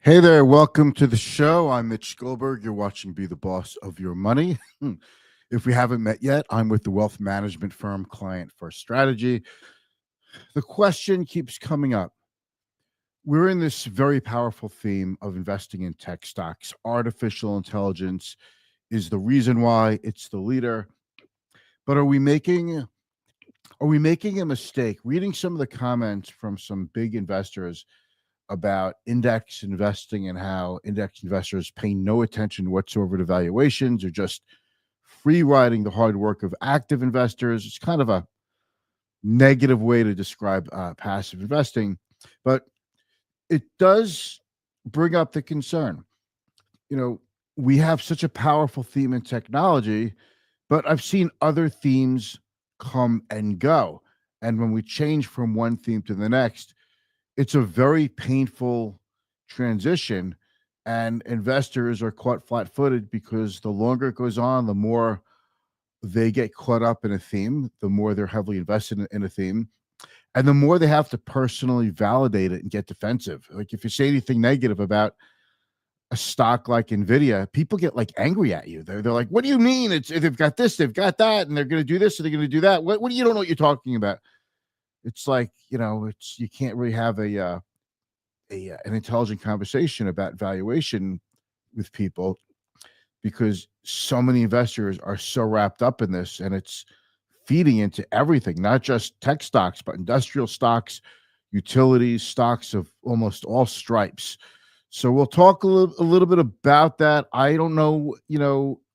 Hey there, welcome to the show. I'm Mitch Goldberg. You're watching Be the Boss of Your Money. If we haven't met yet, I'm with the wealth management firm Client First Strategy. The question keeps coming up. We're in this very powerful theme of investing in tech stocks. Artificial intelligence is the reason why, it's the leader. But are we making a mistake? Reading some of the comments from some big investors about index investing and how index investors pay no attention whatsoever to valuations or just free riding the hard work of active investors. It's kind of a negative way to describe passive investing, but it does bring up the concern. You know, we have such a powerful theme in technology, but I've seen other themes come and go. And when we change from one theme to the next, it's a very painful transition, and investors are caught flat-footed because the longer it goes on, the more they get caught up in a theme, the more they're heavily invested in a theme, and the more they have to personally validate it and get defensive. Like if you say anything negative about a stock like Nvidia, people get like angry at you. They're like, "What do you mean? It's they've got this, they've got that, and they're going to do this, or they're going to do that. What do you don't know what you're talking about?" It's like, it's you can't really have an intelligent conversation about valuation with people because so many investors are so wrapped up in this, and it's feeding into everything, not just tech stocks, but industrial stocks, utilities, stocks of almost all stripes. So we'll talk a little bit about that. I don't know,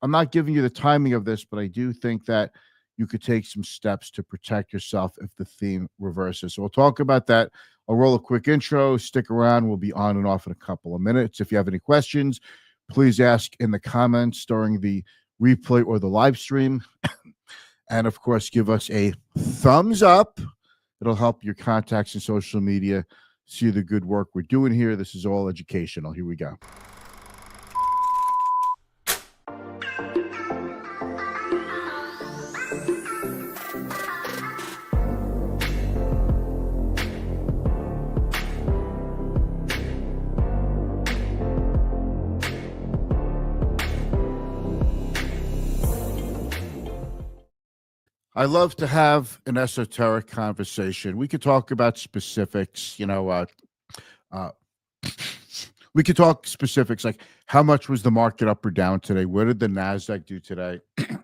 I'm not giving you the timing of this, but I do think that you could take some steps to protect yourself if the theme reverses. So we'll talk about that. I'll roll a quick intro. Stick around. We'll be on and off in a couple of minutes. If you have any questions, please ask in the comments during the replay or the live stream. And of course, give us a thumbs up. It'll help your contacts and social media see the good work we're doing here. This is all educational. Here we go. I love to have an esoteric conversation. We could talk about specifics, uh, we could talk specifics like how much was the market up or down today? What did the NASDAQ do today?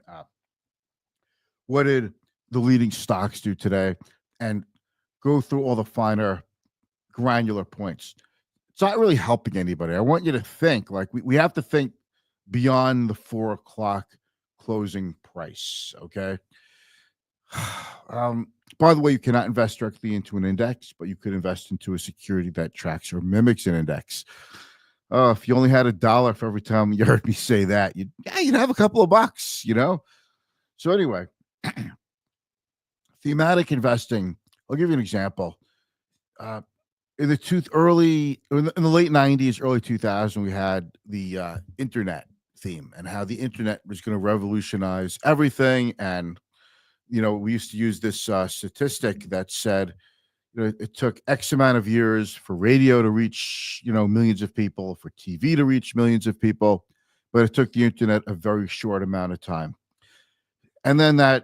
uh, what did the leading stocks do today? And go through all the finer, granular points. It's not really helping anybody. I want you to think like we have to think beyond the 4 o'clock closing price. Okay. Um, by the way, you cannot invest directly into an index, but you could invest into a security that tracks or mimics an index. If you only had $1 for every time you heard me say that, you'd have a couple of bucks, So anyway, thematic investing. I'll give you an example. In the late '90s, early 2000s, we had the internet theme and how the internet was going to revolutionize everything. And we used to use this statistic that said, it took X amount of years for radio to reach, millions of people, for TV to reach millions of people, but it took the internet a very short amount of time. And then the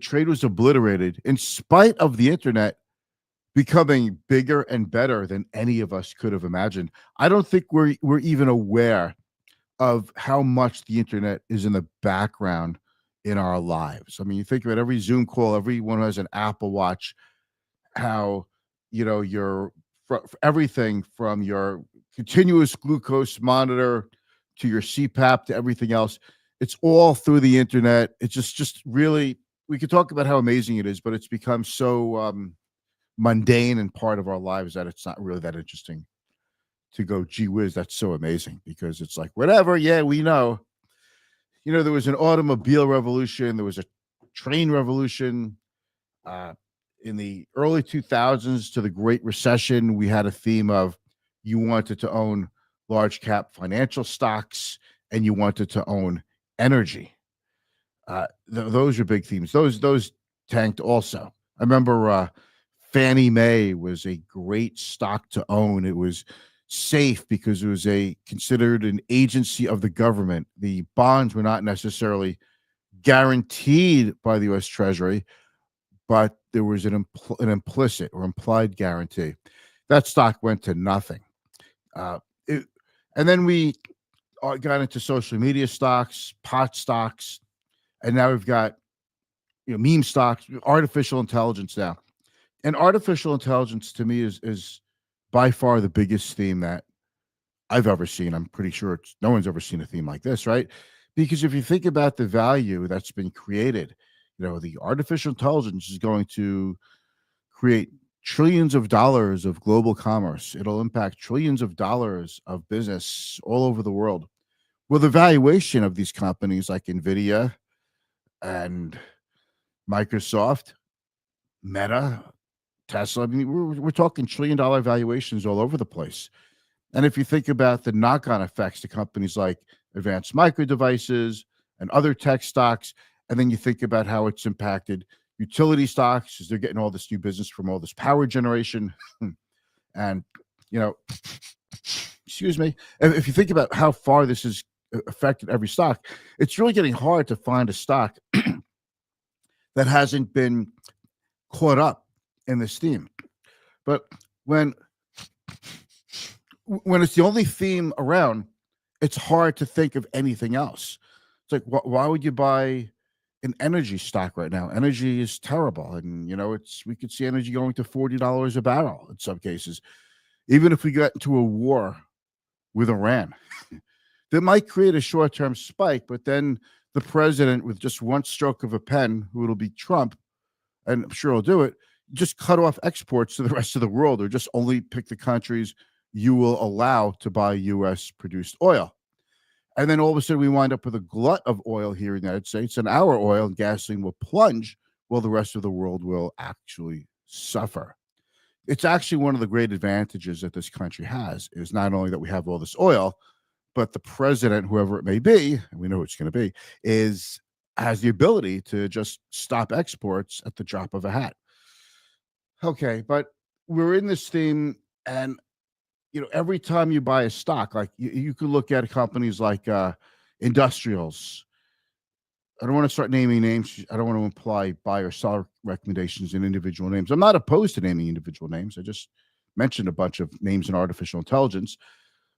trade was obliterated in spite of the internet becoming bigger and better than any of us could have imagined. I don't think we're even aware of how much the internet is in the background in our lives. I mean, you think about every Zoom call, everyone who has an Apple Watch, how, your everything from your continuous glucose monitor to your CPAP to everything else, it's all through the internet. It's just really, we could talk about how amazing it is, but it's become so mundane and part of our lives that it's not really that interesting to go, gee whiz, that's so amazing, because it's like, whatever, yeah, we know. There was an automobile revolution. There was a train revolution. In the early 2000s to the Great Recession, we had a theme of you wanted to own large cap financial stocks and you wanted to own energy. Those are big themes. Those tanked also. I remember Fannie Mae was a great stock to own. It was safe because it was a considered an agency of the government. The bonds were not necessarily guaranteed by the U.S. Treasury, but there was an implicit or implied guarantee. That stock went to nothing. Uh, it, and then we got into social media stocks, pot stocks, and now we've got meme stocks, artificial intelligence now. And artificial intelligence to me is by far the biggest theme that I've ever seen. I'm pretty sure no one's ever seen a theme like this, right? Because if you think about the value that's been created, the artificial intelligence is going to create trillions of dollars of global commerce. It'll impact trillions of dollars of business all over the world. Well, the valuation of these companies like Nvidia and Microsoft, Meta, Tesla, I mean, we're talking trillion-dollar valuations all over the place. And if you think about the knock-on effects to companies like Advanced Micro Devices and other tech stocks, and then you think about how it's impacted utility stocks as they're getting all this new business from all this power generation. And, excuse me, if you think about how far this has affected every stock, it's really getting hard to find a stock that hasn't been caught up in this theme. But when it's the only theme around, it's hard to think of anything else. It's like, why would you buy an energy stock right now? Energy is terrible, and we could see energy going to $40 a barrel in some cases. Even if we got into a war with Iran, that might create a short-term spike, but then the president, with just one stroke of a pen, who it'll be Trump, and I'm sure he'll do it, just cut off exports to the rest of the world, or just only pick the countries you will allow to buy U.S. produced oil. And then all of a sudden we wind up with a glut of oil here in the United States, and our oil and gasoline will plunge while the rest of the world will actually suffer. It's actually one of the great advantages that this country has, is not only that we have all this oil, but the president, whoever it may be, and we know who it's going to be, has the ability to just stop exports at the drop of a hat. Okay, but we're in this theme, and every time you buy a stock, like you could look at companies like industrials. I don't want to start naming names. I don't want to imply buy or sell recommendations in individual names. I'm not opposed to naming individual names. I just mentioned a bunch of names in artificial intelligence.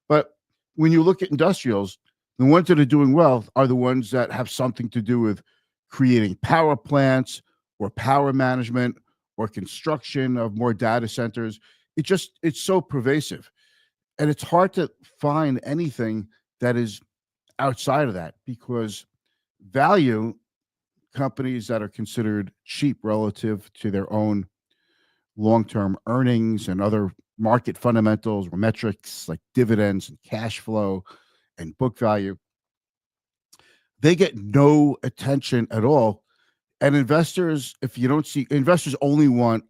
But when you look at industrials, the ones that are doing well are the ones that have something to do with creating power plants or power management or construction of more data centers. It's so pervasive. And it's hard to find anything that is outside of that, because value companies that are considered cheap relative to their own long-term earnings and other market fundamentals or metrics like dividends and cash flow and book value, they get no attention at all. And investors, investors only want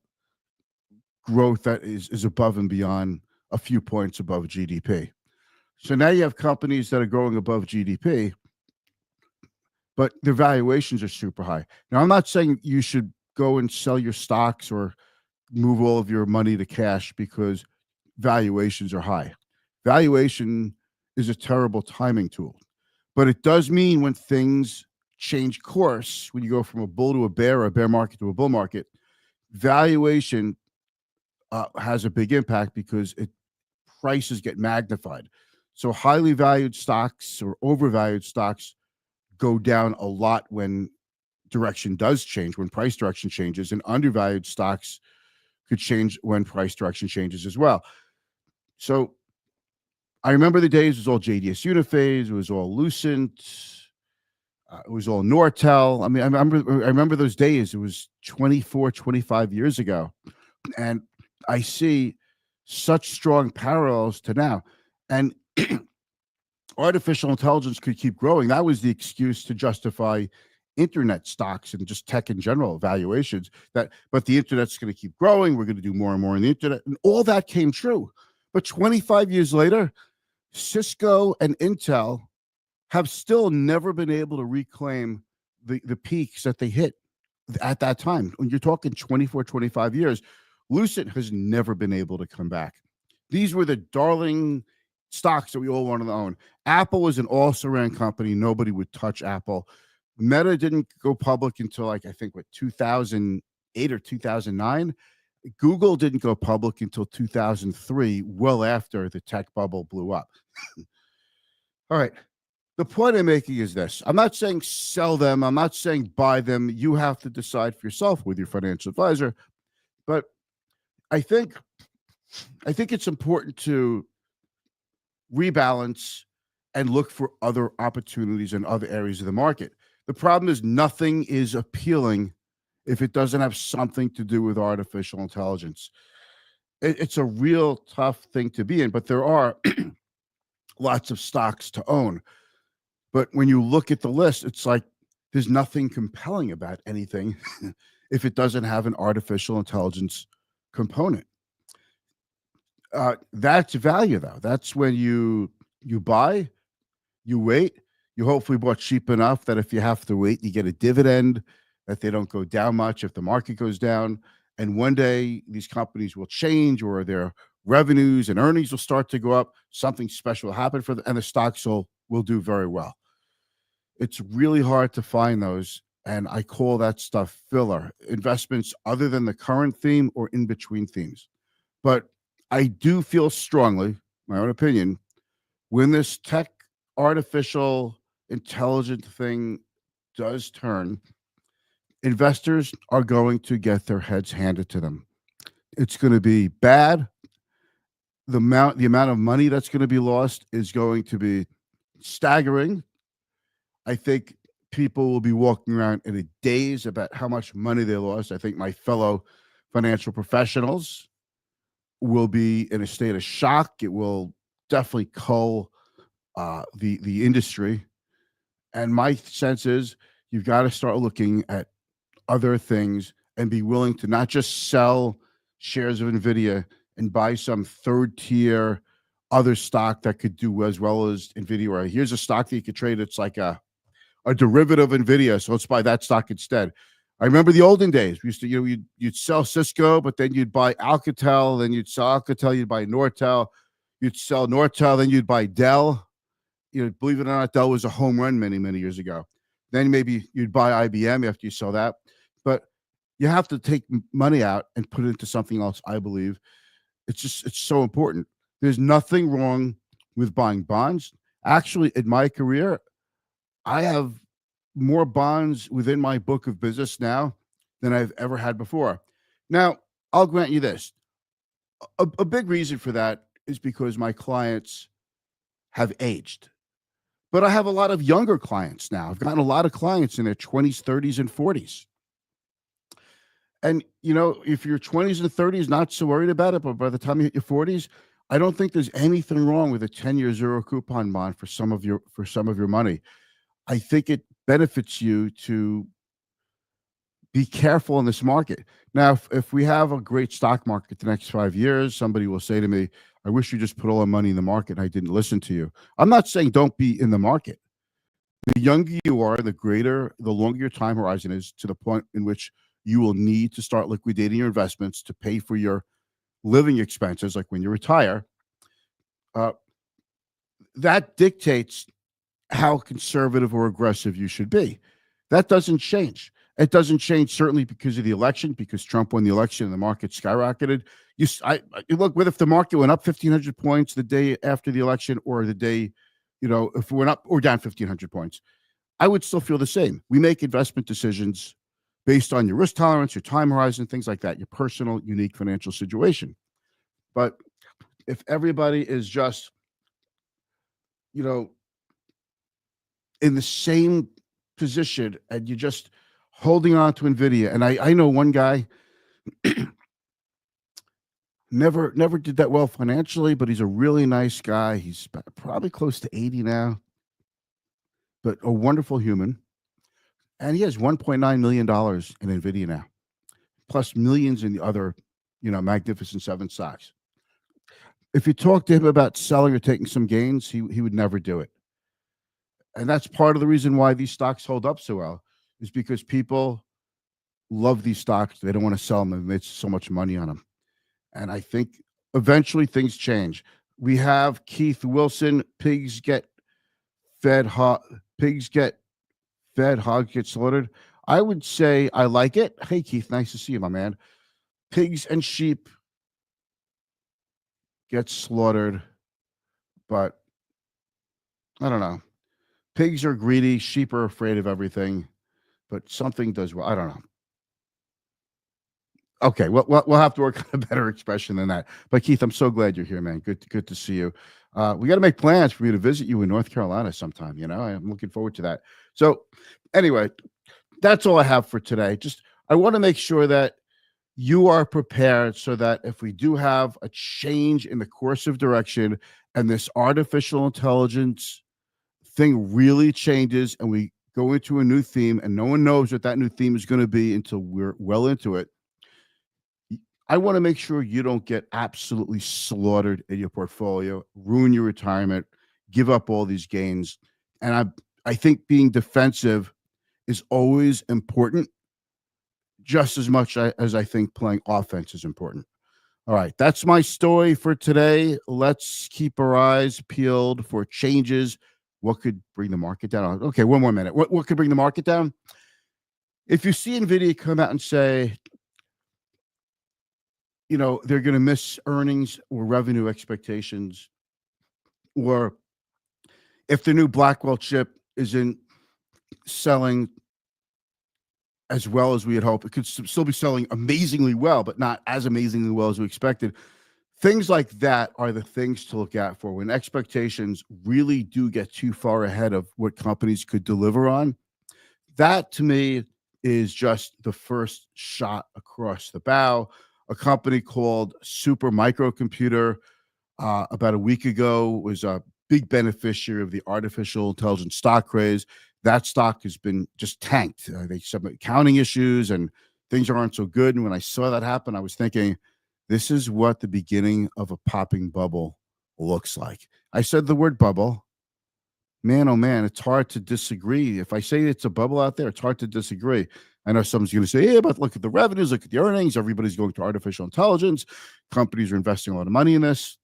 growth that is above and beyond a few points above GDP. So now you have companies that are growing above GDP, but their valuations are super high. Now, I'm not saying you should go and sell your stocks or move all of your money to cash because valuations are high. Valuation is a terrible timing tool, but it does mean when things change course, when you go from a bull to a bear, or a bear market to a bull market, valuation has a big impact because prices get magnified. So highly valued stocks or overvalued stocks go down a lot when direction does change, when price direction changes, and undervalued stocks could change when price direction changes as well. So I remember the days it was all JDS Uniphase, it was all Lucent, it was all Nortel. I mean, I remember those days. It was 24, 25 years ago. And I see such strong parallels to now. And artificial intelligence could keep growing. That was the excuse to justify internet stocks and just tech in general valuations. But the internet's going to keep growing. We're going to do more and more on the internet. And all that came true. But 25 years later, Cisco and Intel have still never been able to reclaim the peaks that they hit at that time. When you're talking 24, 25 years, Lucent has never been able to come back. These were the darling stocks that we all wanted to own. Apple was an also-ran company. Nobody would touch Apple. Meta didn't go public until like I think what 2008 or 2009. Google didn't go public until 2003, well after the tech bubble blew up. All right. The point I'm making is this. I'm not saying sell them. I'm not saying buy them. You have to decide for yourself with your financial advisor. But I think it's important to rebalance and look for other opportunities in other areas of the market. The problem is nothing is appealing if it doesn't have something to do with artificial intelligence. It's a real tough thing to be in, but there are lots of stocks to own. But when you look at the list, it's like there's nothing compelling about anything if it doesn't have an artificial intelligence component. That's value, though. That's when you buy, you wait, you hopefully bought cheap enough that if you have to wait, you get a dividend, that they don't go down much if the market goes down. And one day these companies will change or their revenues and earnings will start to go up. Something special will happen for them, and the stocks will do very well. It's really hard to find those, and I call that stuff filler investments other than the current theme or in between themes. But I do feel strongly, my own opinion, when this tech artificial intelligent thing does turn, investors are going to get their heads handed to them. It's going to be bad. The amount of money that's going to be lost is going to be staggering. I think people will be walking around in a daze about how much money they lost. I think my fellow financial professionals will be in a state of shock. It will definitely cull the industry. And my sense is you've got to start looking at other things and be willing to not just sell shares of NVIDIA and buy some third tier other stock that could do as well as NVIDIA. Or here's a stock that you could trade. It's like a derivative of NVIDIA. So let's buy that stock instead. I remember the olden days. We used to, you'd sell Cisco, but then you'd buy Alcatel, then you'd sell Alcatel, you'd buy Nortel, you'd sell Nortel, then you'd buy Dell. Believe it or not, Dell was a home run many, many years ago. Then maybe you'd buy IBM after you sell that. But you have to take money out and put it into something else, I believe. It's so important. There's nothing wrong with buying bonds. Actually, in my career, I have more bonds within my book of business now than I've ever had before. Now, I'll grant you this. A big reason for that is because my clients have aged. But I have a lot of younger clients now. I've gotten a lot of clients in their 20s, 30s, and 40s. And, if your 20s and 30s, not so worried about it, but by the time you hit your 40s, I don't think there's anything wrong with a 10-year zero coupon bond for some of your money. I think it benefits you to be careful in this market. Now, if we have a great stock market the next 5 years, somebody will say to me, I wish you just put all the money in the market and I didn't listen to you. I'm not saying don't be in the market. The younger you are, the longer your time horizon is, to the point in which you will need to start liquidating your investments to pay for your living expenses, like when you retire. That dictates how conservative or aggressive you should be. That doesn't change. It doesn't change certainly because of the election, because Trump won the election and the market skyrocketed. Look, what if the market went up 1,500 points the day after the election, or the day, if it went up or down 1,500 points, I would still feel the same. We make investment decisions based on your risk tolerance, your time horizon, things like that, your personal, unique financial situation. But if everybody is just, in the same position and you're just holding on to NVIDIA, and I know one guy never did that well financially, but he's a really nice guy. He's probably close to 80 now, but a wonderful human. And he has $1.9 million in NVIDIA now, plus millions in the other, Magnificent Seven stocks. If you talk to him about selling or taking some gains, he would never do it. And that's part of the reason why these stocks hold up so well, is because people love these stocks. They don't want to sell them. They've made so much money on them. And I think eventually things change. We have Keith Wilson, pigs get fed, pigs get fed, hogs get slaughtered. I would say I like it. Hey, Keith, nice to see you, my man. Pigs and sheep get slaughtered, but I don't know. Pigs are greedy, sheep are afraid of everything, but something does well. I don't know. Okay, well, we'll have to work on a better expression than that. But Keith, I'm so glad you're here, man. Good to see you. We got to make plans for me to visit you in North Carolina sometime. I'm looking forward to that. So, anyway, that's all I have for today. Just I want to make sure that you are prepared so that if we do have a change in the course of direction and this artificial intelligence thing really changes and we go into a new theme and no one knows what that new theme is going to be until we're well into it, I want to make sure you don't get absolutely slaughtered in your portfolio, ruin your retirement, give up all these gains. And I think being defensive is always important, just as much as I think playing offense is important. All right, that's my story for today. Let's keep our eyes peeled for changes. What could bring the market down? Okay, one more minute. What could bring the market down? If you see NVIDIA come out and say, they're going to miss earnings or revenue expectations, or if the new Blackwell chip isn't selling as well as we had hoped, it could still be selling amazingly well, but not as amazingly well as we expected. Things like that are the things to look out for when expectations really do get too far ahead of what companies could deliver on. That to me is just the first shot across the bow. A company called Super Microcomputer about a week ago was a big beneficiary of the artificial intelligence stock craze. That stock has been just tanked. They have accounting issues and things aren't so good. And when I saw that happen, I was thinking, this is what the beginning of a popping bubble looks like. I said the word bubble. Man, oh man, it's hard to disagree. If I say it's a bubble out there, it's hard to disagree. I know someone's going to say, yeah, but look at the revenues, look at the earnings. Everybody's going to artificial intelligence. Companies are investing a lot of money in this.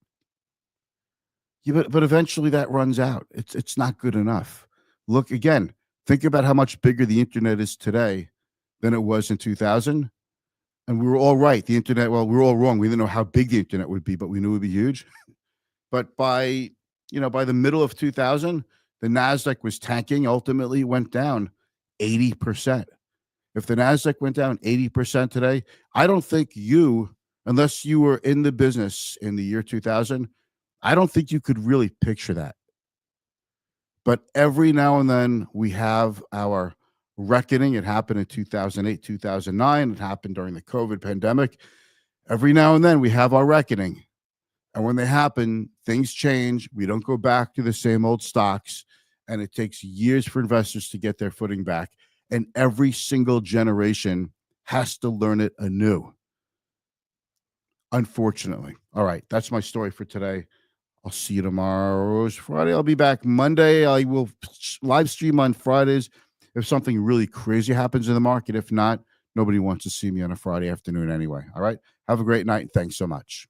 Yeah, but eventually that runs out. It's not good enough. Look again, think about how much bigger the internet is today than it was in 2000. And we were all right. The internet, well, we were all wrong. We didn't know how big the internet would be, but we knew it would be huge. But by the middle of 2000, the NASDAQ was tanking, ultimately went down 80%. If the NASDAQ went down 80% today, I don't think unless you were in the business in the year 2000, I don't think you could really picture that. But every now and then we have our reckoning. It happened in 2008, 2009. It happened during the COVID pandemic. Every now and then we have our reckoning. And when they happen, things change. We don't go back to the same old stocks. And it takes years for investors to get their footing back. And every single generation has to learn it anew. Unfortunately. All right. That's my story for today. I'll see you tomorrow. It's Friday. I'll be back Monday. I will live stream on Fridays if something really crazy happens in the market. If not, nobody wants to see me on a Friday afternoon anyway. All right. Have a great night. Thanks so much.